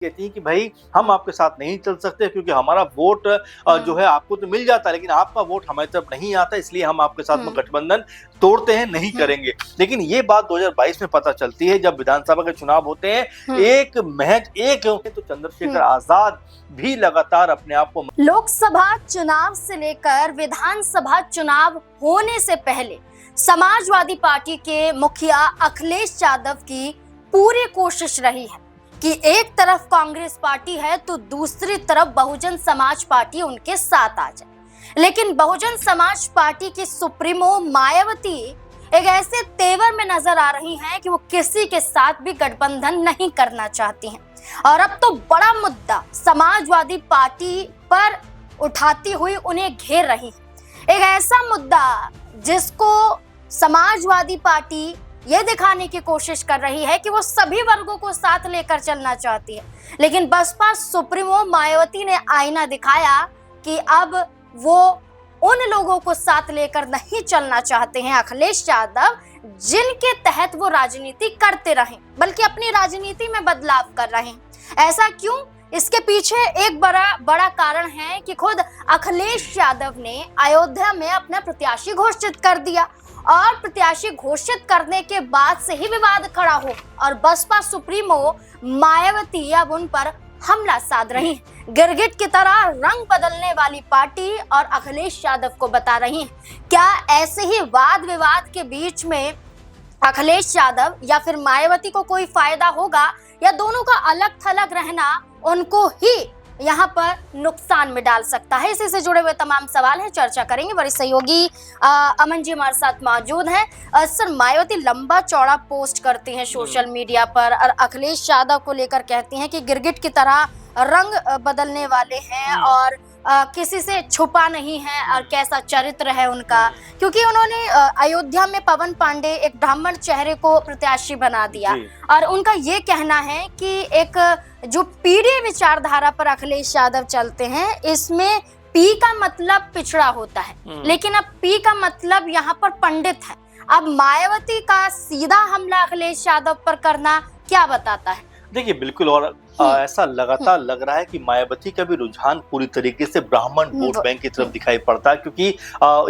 कहती हैं कि भाई हम आपके साथ नहीं चल सकते क्योंकि हमारा वोट जो है आपको तो मिल जाता है लेकिन आपका वोट हमारी तरफ नहीं आता, इसलिए हम आपके साथ में गठबंधन तोड़ते हैं, नहीं करेंगे। लेकिन ये बात 2022 में पता चलती है जब विधानसभा के चुनाव होते हैं, एक तो चंद्रशेखर आजाद भी लगातार अपने आप को लोकसभा चुनाव से लेकर विधानसभा चुनाव होने से पहले समाजवादी पार्टी के मुखिया अखिलेश यादव की पूरी कोशिश रही है कि एक तरफ कांग्रेस पार्टी है तो दूसरी तरफ बहुजन समाज पार्टी उनके साथ आ जाए। लेकिन बहुजन समाज पार्टी की सुप्रीमो मायावती एक ऐसे तेवर में नजर आ रही हैं कि वो किसी के साथ भी गठबंधन नहीं करना चाहती हैं और अब तो बड़ा मुद्दा समाजवादी पार्टी पर उठाती हुई उन्हें घेर रही है। एक ऐसा मुद्दा जिसको समाजवादी पार्टी ये दिखाने की कोशिश कर रही है कि वो सभी वर्गों को साथ लेकर चलना चाहती है, लेकिन बसपा सुप्रीमो मायावती ने आईना दिखाया कि अब वो उन लोगों को साथ लेकर नहीं चलना चाहते हैं अखिलेश यादव, जिनके तहत वो राजनीति करते रहे, बल्कि अपनी राजनीति में बदलाव कर रहे हैं। ऐसा क्यों? इसके पीछे एक बड़ा कारण है कि खुद अखिलेश यादव ने अयोध्या में अपना प्रत्याशी घोषित कर दिया और प्रत्याशी घोषित करने के बाद से ही विवाद खड़ा हो और बसपा सुप्रीमो मायावती अब उन पर हमला साध रही है। गिरगिट की तरह रंग बदलने वाली पार्टी और अखिलेश यादव को बता रही है, क्या ऐसे ही वाद विवाद के बीच में अखिलेश यादव या फिर मायावती को कोई फायदा होगा या दोनों का अलग थलग रहना उनको ही यहाँ पर नुकसान में डाल सकता है? इसी से जुड़े हुए तमाम सवाल हैं, चर्चा करेंगे। वरिष्ठ सहयोगी अमन जी हमारे साथ मौजूद हैं। सर, मायावती लंबा चौड़ा पोस्ट करती हैं सोशल मीडिया पर और अखिलेश यादव को लेकर कहती हैं कि गिरगिट की तरह रंग बदलने वाले हैं और किसी से छुपा नहीं है और कैसा चरित्र है उनका, क्योंकि उन्होंने अयोध्या में पवन पांडे एक ब्राह्मण चेहरे को प्रत्याशी बना दिया और उनका ये कहना है कि एक जो पीढ़ी विचारधारा पर अखिलेश यादव चलते हैं, इसमें पी का मतलब पिछड़ा होता है, लेकिन अब पी का मतलब यहाँ पर पंडित है। अब मायावती का सीधा हमला अखिलेश यादव पर करना क्या बताता है? देखिए, बिल्कुल, और ऐसा लगातार लग रहा है कि मायावती का भी रुझान पूरी तरीके से ब्राह्मण वोट बैंक की तरफ दिखाई पड़ता है, क्योंकि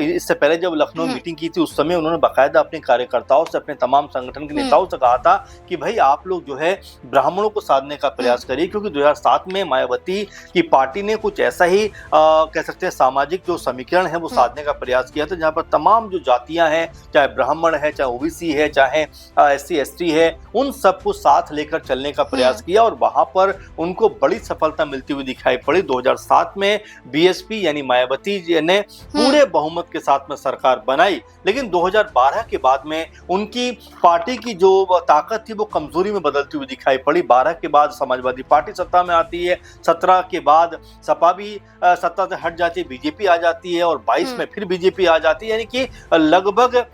इससे पहले जब लखनऊ मीटिंग की थी उस समय उन्होंने बाकायदा अपने कार्यकर्ताओं से, अपने तमाम संगठन के नेताओं से कहा था कि भाई आप लोग जो है ब्राह्मणों को साधने का प्रयास करिए, क्योंकि 2007 में मायावती की पार्टी ने कुछ ऐसा ही कह सकते हैं सामाजिक जो समीकरण है वो साधने का प्रयास किया था, जहाँ पर तमाम जो जातियां हैं, चाहे ब्राह्मण है, चाहे ओबीसी है, चाहे SC ST है, उन सबको साथ लेकर चलने का प्रयास किया और वहां पर उनको बड़ी सफलता मिलती हुई दिखाई पड़ी। 2007 में BSP यानी मायावती जी ने पूरे बहुमत के साथ में सरकार बनाई, लेकिन 2012 के बाद में उनकी पार्टी की जो ताकत थी वो कमजोरी में बदलती हुई दिखाई पड़ी। 12 के बाद समाजवादी पार्टी सत्ता में आती है, 17 के बाद सपा भी सत्ता से हट जाती है, BJP आ जाती है और 22 में फिर BJP आ जाती है, यानी कि लगभग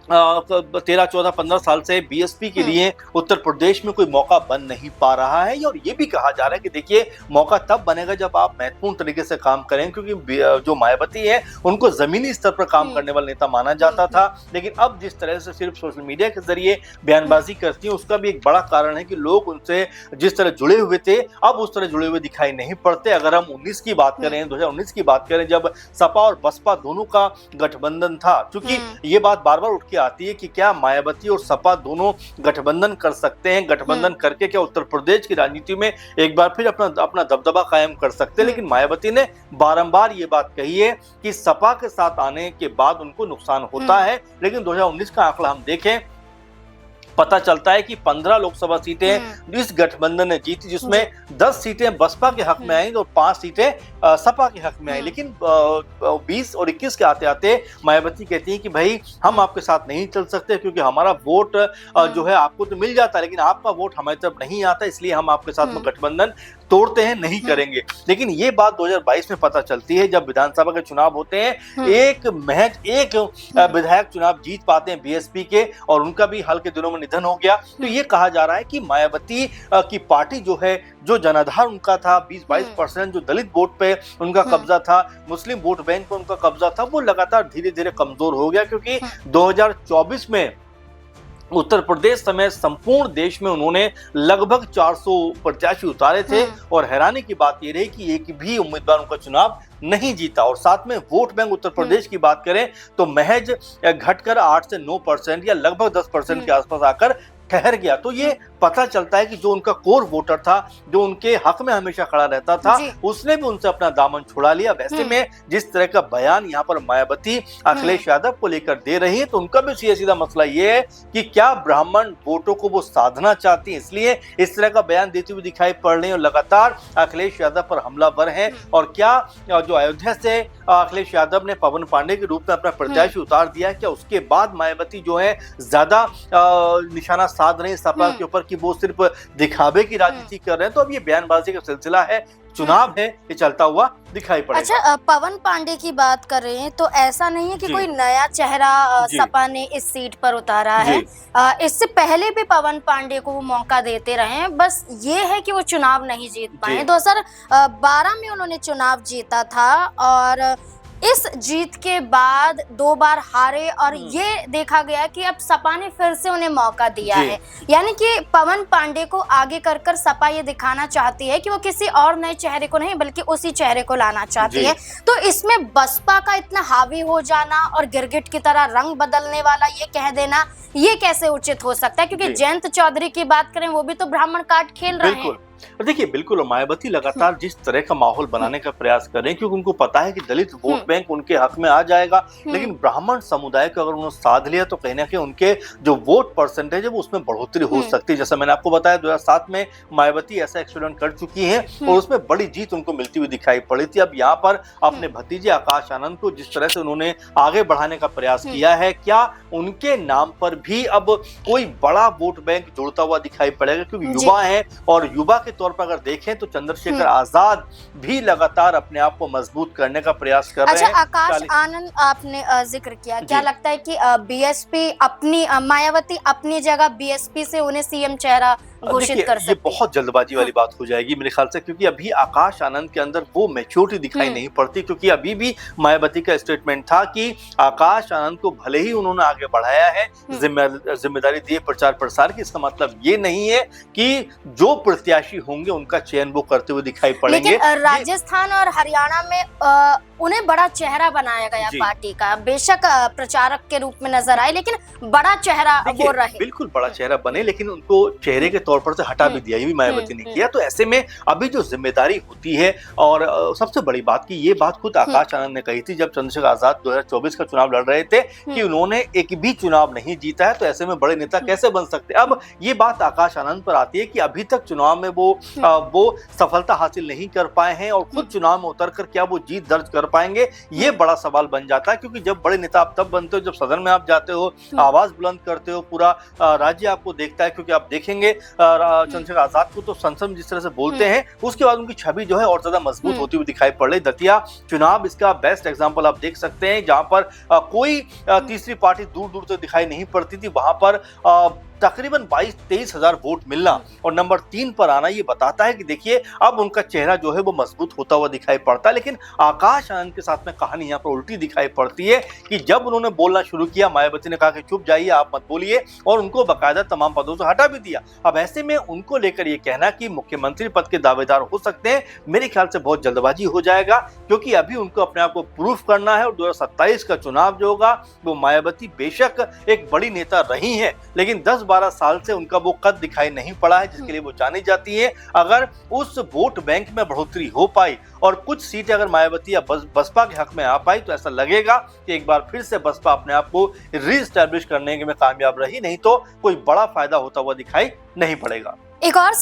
13, 14, 15 साल से BSP के लिए उत्तर प्रदेश में कोई मौका बन नहीं पा रहा है। और ये भी कहा जा रहा है कि देखिए, मौका तब बनेगा जब आप महत्वपूर्ण तरीके से काम करें, क्योंकि जो मायावती है उनको जमीनी स्तर पर काम करने वाला नेता माना जाता था, लेकिन अब जिस तरह से सिर्फ सोशल मीडिया के जरिए बयानबाजी करती है उसका भी एक बड़ा कारण है कि लोग उनसे जिस तरह जुड़े हुए थे अब उस तरह जुड़े हुए दिखाई नहीं पड़ते। अगर हम 19 की बात करें, 2019 की बात करें, जब सपा और बसपा दोनों का गठबंधन था, क्योंकि ये बात बार बार उठ के आती है कि क्या मायावती और सपा दोनों गठबंधन कर सकते हैं, गठबंधन करके क्या उत्तर प्रदेश की राजनीति में एक बार फिर अपना दबदबा कायम कर सकते हैं। लेकिन मायावती ने बारंबार ये बात कही है कि सपा के साथ आने के बाद उनको नुकसान होता है, लेकिन 2019 का आंकड़ा हम देखें पता चलता है कि 15 लोकसभा सीटें इस गठबंधन ने जीती, जिसमें 10 सीटें बसपा के हक में आई और 5 सीटें सपा के हक में आई। लेकिन 20 और 21 के आते आते मायावती कहती हैं कि भाई हम आपके साथ नहीं चल सकते क्योंकि हमारा वोट जो है आपको तो मिल जाता है लेकिन आपका वोट हमारी तरफ नहीं आता, इसलिए हम आपके साथ में गठबंधन तोड़ते हैं, नहीं करेंगे। लेकिन ये बात 2022 में पता चलती है जब विधानसभा के चुनाव होते हैं, एक विधायक चुनाव जीत पाते हैं BSP के और उनका भी हाल के दिनों में निधन हो गया। तो ये कहा जा रहा है कि मायावती की पार्टी जो है, जो जनाधार उनका था 20-22%, जो दलित वोट पे उनका कब्जा था, मुस्लिम वोट बैंक पे उनका कब्जा था, वो लगातार धीरे धीरे कमजोर हो गया, क्योंकि 2024 में उत्तर प्रदेश समेत संपूर्ण देश में उन्होंने लगभग 400 प्रत्याशी उतारे थे और हैरानी की बात यह रही कि एक भी उम्मीदवार उनका चुनाव नहीं जीता। और साथ में वोट बैंक उत्तर प्रदेश की बात करें तो महज घटकर 8 से 9% या लगभग 10% के आसपास आकर ठहर गया। तो ये पता चलता है कि जो उनका कोर वोटर था, जो उनके हक में हमेशा खड़ा रहता था, उसने भी उनसे अपना दामन छुड़ा लिया। वैसे में जिस तरह का बयान यहाँ पर मायावती अखिलेश यादव को लेकर दे रही है, तो उनका भी सीधा सीधा मसला ये है कि क्या ब्राह्मण वोटों को वो साधना चाहती है, इसलिए इस तरह का बयान देती हुई दिखाई पड़ रही है और लगातार अखिलेश यादव पर हमलावर है। और क्या जो अयोध्या से अखिलेश यादव ने पवन पांडे के रूप में अपना प्रत्याशी उतार दिया, क्या उसके बाद मायावती जो है ज्यादा निशाना साध रहे हैं सपा के ऊपर कि वो सिर्फ दिखावे की राजनीति कर रहे हैं? तो अब ये बयानबाजी का सिलसिला है, चुनाव है, ये चलता हुआ दिखाई पड़ेगा। अच्छा, पवन पांडे की बात कर रहे हैं तो ऐसा नहीं है कि कोई नया चेहरा सपा ने इस सीट पर उतारा है। इससे पहले भी पवन पांडे को वो मौका देते रहे हैं, बस ये है कि वो चुनाव नहीं जीत पाए। 2012 में उन्होंने चुनाव जीता था और इस जीत के बाद 2 बार हारे और ये देखा गया कि अब सपा ने फिर से उन्हें मौका दिया है। यानी कि पवन पांडे को आगे कर सपा ये दिखाना चाहती है कि वो किसी और नए चेहरे को नहीं बल्कि उसी चेहरे को लाना चाहती है। तो इसमें बसपा का इतना हावी हो जाना और गिरगिट की तरह रंग बदलने वाला ये कह देना, ये कैसे उचित हो सकता है? क्योंकि जयंत चौधरी की बात करें, वो भी तो ब्राह्मण कार्ड खेल रहे हैं। देखिए, बिल्कुल मायावती लगातार जिस तरह का माहौल बनाने का प्रयास कर रहे हैं, क्योंकि उनको पता है कि दलित वोट बैंक उनके हक में आ जाएगा, लेकिन ब्राह्मण समुदाय को अगर उन्होंने साध लिया तो कहीं ना कहीं उनके जो वोट परसेंटेज है वो उसमें बढ़ोतरी हो सकती है। जैसा मैंने आपको बताया 2007 में मायावती ऐसा एक्सपेरिमेंट कर चुकी हैं और उसमें बड़ी जीत उनको मिलती हुई दिखाई पड़ी थी। अब यहाँ पर अपने भतीजे आकाश आनंद को जिस तरह से उन्होंने आगे बढ़ाने का प्रयास किया है, क्या उनके नाम पर भी अब कोई बड़ा वोट बैंक जुड़ता हुआ दिखाई पड़ेगा? क्योंकि युवा है और युवा के तौर पर अगर देखें तो चंद्रशेखर आजाद भी लगातार अपने आप को मजबूत करने का प्रयास कर रहे हैं। आकाश आनंद आपने जिक्र किया, क्या लगता है कि बीएसपी अपनी मायावती अपनी जगह बीएसपी से उन्हें सीएम चेहरा घोषित कर सकती है? ये बहुत जल्दबाजी वाली बात हो जाएगी मेरे ख्याल से, क्योंकि अभी आकाश आनंद के अंदर वो मैच्योरिटी दिखाई नहीं पड़ती। क्योंकि अभी भी मायावती का स्टेटमेंट था कि आकाश आनंद को भले ही उन्होंने आगे बढ़ाया है, जिम्मेदारी दी प्रचार प्रसार की, इसका मतलब ये नहीं है कि जो प्रत्याशी होंगे उनका चयन वो करते हुए दिखाई पड़ेंगे। लेकिन राजस्थान और हरियाणा में उन्हें बड़ा चेहरा बनाया गया पार्टी का, बेशक प्रचारक के रूप में नजर आए, लेकिन बड़ा चेहरा वो रहे। बिल्कुल बड़ा चेहरा बने, लेकिन उनको चेहरे के तौर पर से हटा भी दिया, ये भी मायावती ने किया। तो ऐसे में अभी जो जिम्मेदारी होती है, और सबसे बड़ी बात की ये बात खुद आकाश आनंद ने कही थी जब चंद्रशेखर आजाद 2024 का चुनाव लड़ रहे थे कि उन्होंने एक भी चुनाव नहीं जीता है, तो ऐसे में बड़े नेता कैसे बन सकते। अब ये बात आकाश आनंद पर आती है कि अभी तक चुनाव में वो सफलता हासिल नहीं कर पाए हैं और खुद चुनाव में उतर कर क्या वो जीत दर्ज कर पाएंगे, ये बड़ा सवाल बन जाता है। क्योंकि जब बड़े नेता आप तब बनते हो जब सदन में आप जाते हो, आवाज बुलंद करते हो, पूरा राज्य आपको देखता है। क्योंकि आप देखेंगे चंद्रशेखर आजाद को तो संसद में जिस तरह से बोलते हैं, उसके बाद उनकी छवि जो है और ज्यादा मजबूत होती हुई दिखाई पड़ रही। दतिया चुनाव इसका बेस्ट एग्जांपल आप देख सकते हैं, जहां पर कोई तीसरी पार्टी दूर दूर तक दिखाई नहीं पड़ती थी। वहां पर तकरीबन 22-23 हजार वोट मिलना और नंबर 3 पर आना, ये बताता है कि देखिए अब उनका चेहरा जो है वो मजबूत होता हुआ दिखाई पड़ता है। लेकिन आकाश आनंद के साथ में कहानी यहाँ पर उल्टी दिखाई पड़ती है कि जब उन्होंने बोलना शुरू किया, मायावती ने कहा कि चुप जाइए, आप मत बोलिए, और उनको बाकायदा तमाम पदों से हटा भी दिया। अब ऐसे में उनको लेकर ये कहना कि मुख्यमंत्री पद के दावेदार हो सकते हैं, मेरे ख्याल से बहुत जल्दबाजी हो जाएगा। क्योंकि अभी उनको अपने आप को प्रूफ करना है और 2027 का चुनाव जो होगा वो मायावती बेशक एक बड़ी नेता रही है, लेकिन 10-12 साल से उनका वो कद दिखाई नहीं पड़ा है जिसके लिए वो जानी जाती है। अगर उस वोट बैंक में बढ़ोतरी हो पाई और कुछ सीटें अगर मायावती या बसपा के हक में आ पाई, तो ऐसा लगेगा कि एक बार फिर से बसपा अपने आप को रीएस्टैब्लिश करने में कामयाब रही, नहीं तो कोई बड़ा फायदा होता हुआ दिखाई नहीं पड़ेगा। एक और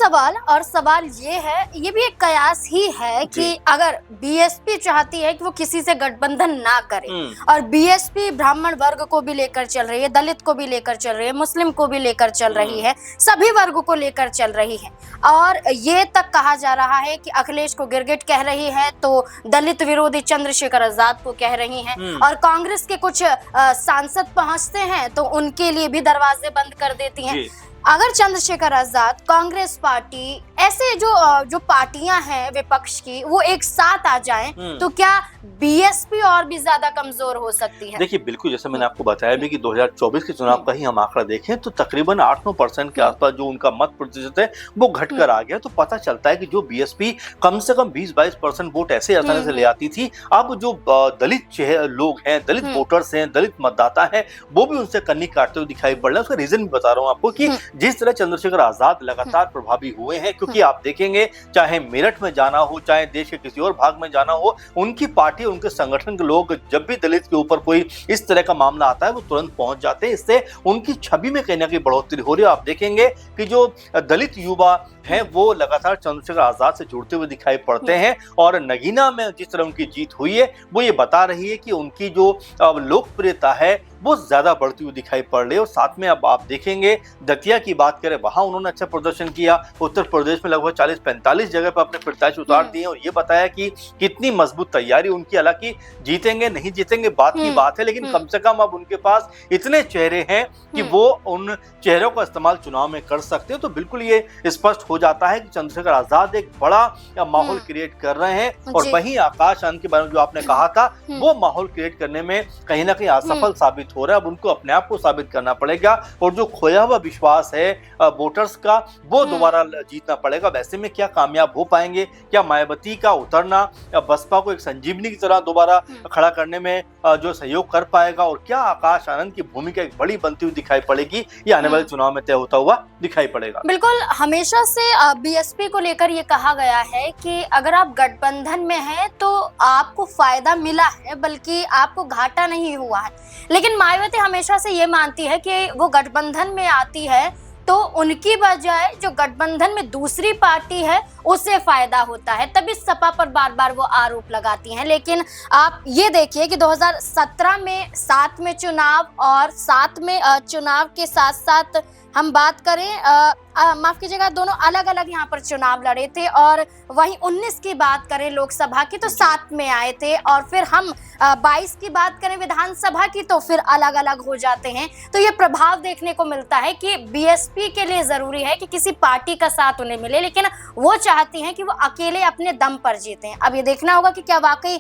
सवाल ये है, ये भी एक कयास ही है कि अगर बीएसपी चाहती है कि वो किसी से गठबंधन ना करे, और बीएसपी ब्राह्मण वर्ग को भी लेकर चल रही है, दलित को भी लेकर चल रही है, मुस्लिम को भी लेकर चल रही है, सभी वर्गों को लेकर चल रही है, और ये तक कहा जा रहा है कि अखिलेश को गिरगिट कह रही है तो दलित विरोधी चंद्रशेखर आजाद को कह रही हैं, और कांग्रेस के कुछ सांसद पहुंचते हैं तो उनके लिए भी दरवाजे बंद कर देती हैं। अगर चंद्रशेखर आजाद, कांग्रेस पार्टी, ऐसे जो पार्टियां हैं विपक्ष की, वो एक साथ आ जाएं तो क्या बीएसपी और भी ज्यादा कमजोर हो सकती है? देखिए बिल्कुल, जैसे मैंने आपको बताया भी कि 2024 के चुनाव का ही हम आंकड़ा देखें तो तकरीबन 8-9% के आसपास जो उनका मत प्रतिशत है वो घटकर आ गया। तो पता चलता है कि जो बीएसपी कम से कम 20-22% वोट ऐसे आसानी से ले आती थी, अब जो दलित लोग हैं, दलित वोटर्स हैं, दलित मतदाता हैं, वो भी उनसे कन्नी काटते हुए दिखाई पड़ रहे हैं। उसका रीजन भी बता रहा हूँ आपको कि जिस तरह चंद्रशेखर आजाद लगातार प्रभावी हुए हैं, क्योंकि आप देखेंगे चाहे मेरठ में जाना हो, चाहे देश के किसी और भाग में जाना हो, उनकी पार्टी, उनके संगठन के लोग जब भी दलित के ऊपर कोई इस तरह का मामला आता है वो तुरंत पहुंच जाते हैं। इससे उनकी छवि में कहीं ना कहीं बढ़ोतरी हो रही है। आप देखेंगे कि जो दलित युवा हैं वो लगातार चंद्रशेखर आजाद से जुड़ते हुए दिखाई पड़ते हैं, और नगीना में जिस तरह उनकी जीत हुई है वो ये बता रही है कि उनकी जो लोकप्रियता है वो ज्यादा बढ़ती हुई दिखाई पड़ रही है। और साथ में अब आप देखेंगे दतिया की बात करें, वहां उन्होंने अच्छा प्रदर्शन किया। उत्तर प्रदेश में लगभग 40-45 जगह पर अपने प्रत्याशी उतार दिए और ये बताया कि कितनी मजबूत तैयारी उनकी। हालांकि जीतेंगे नहीं जीतेंगे बात की बात है, लेकिन कम से कम अब उनके पास इतने चेहरे हैं कि वो उन चेहरों का इस्तेमाल चुनाव में कर सकते हैं। तो बिल्कुल ये स्पष्ट हो जाता है कि चंद्रशेखर आजाद एक बड़ा माहौल क्रिएट कर रहे हैं। और वहीं आकाश आनंद के बारे में जो आपने कहा था, वो माहौल क्रिएट करने में कहीं ना कहीं असफल साबित हो रहा है। अब उनको अपने आप को साबित करना पड़ेगा और जो खोया हुआ विश्वास है वोटर्स का वो दोबारा जीतना पड़ेगा। वैसे में क्या कामयाब हो पाएंगे? क्या मायावती का उतरना बसपा को एक संजीवनी की तरह दोबारा खड़ा करने में जो सहयोग कर पाएगा, और क्या आकाश आनंद की भूमिका एक बड़ी बनती हुई दिखाई पड़ेगी, ये आने वाले चुनाव में तय होता हुआ दिखाई पड़ेगा। बिल्कुल, हमेशा से बीएसपी को लेकर ये कहा गया है कि अगर आप गठबंधन में हैं तो आपको फायदा मिला है, बल्कि आपको घाटा नहीं हुआ है। लेकिन मायावती हमेशा से ये मानती है कि वो गठबंधन में आती है तो उनकी बजाय जो गठबंधन में दूसरी पार्टी है उससे फायदा होता है, तभी सपा पर बार बार वो आरोप लगाती हैं। लेकिन आप ये देखिए कि 2017 में साथ में चुनाव, और साथ में चुनाव के साथ साथ हम बात करें माफ कीजिएगा, दोनों अलग अलग यहाँ पर चुनाव लड़े थे। और वहीं 19 की बात करें लोकसभा की तो साथ में आए थे, और फिर हम 22 की बात करें विधानसभा की तो फिर अलग अलग हो जाते हैं। तो ये प्रभाव देखने को मिलता है कि बीएसपी के लिए जरूरी है कि किसी पार्टी का साथ उन्हें मिले, लेकिन वो चाहती हैं कि वो अकेले अपने दम पर जीतें। अब ये देखना होगा कि क्या वाकई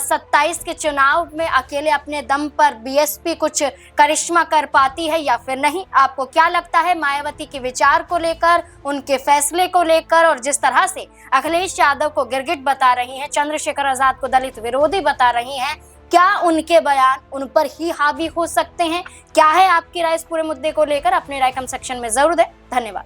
27 के चुनाव में अकेले अपने दम पर बीएसपी कुछ करिश्मा कर पाती है या फिर नहीं। आपको क्या लगता है मायावती के विचार को लेकर, उनके फैसले को लेकर, और जिस तरह से अखिलेश यादव को गिरगिट बता रही हैं, चंद्रशेखर आजाद को दलित विरोधी बता रही हैं, क्या उनके बयान उन पर ही हावी हो सकते हैं? क्या है आपकी राय इस पूरे मुद्दे को लेकर? अपनी राय कमेंट सेक्शन में जरूर दें। धन्यवाद।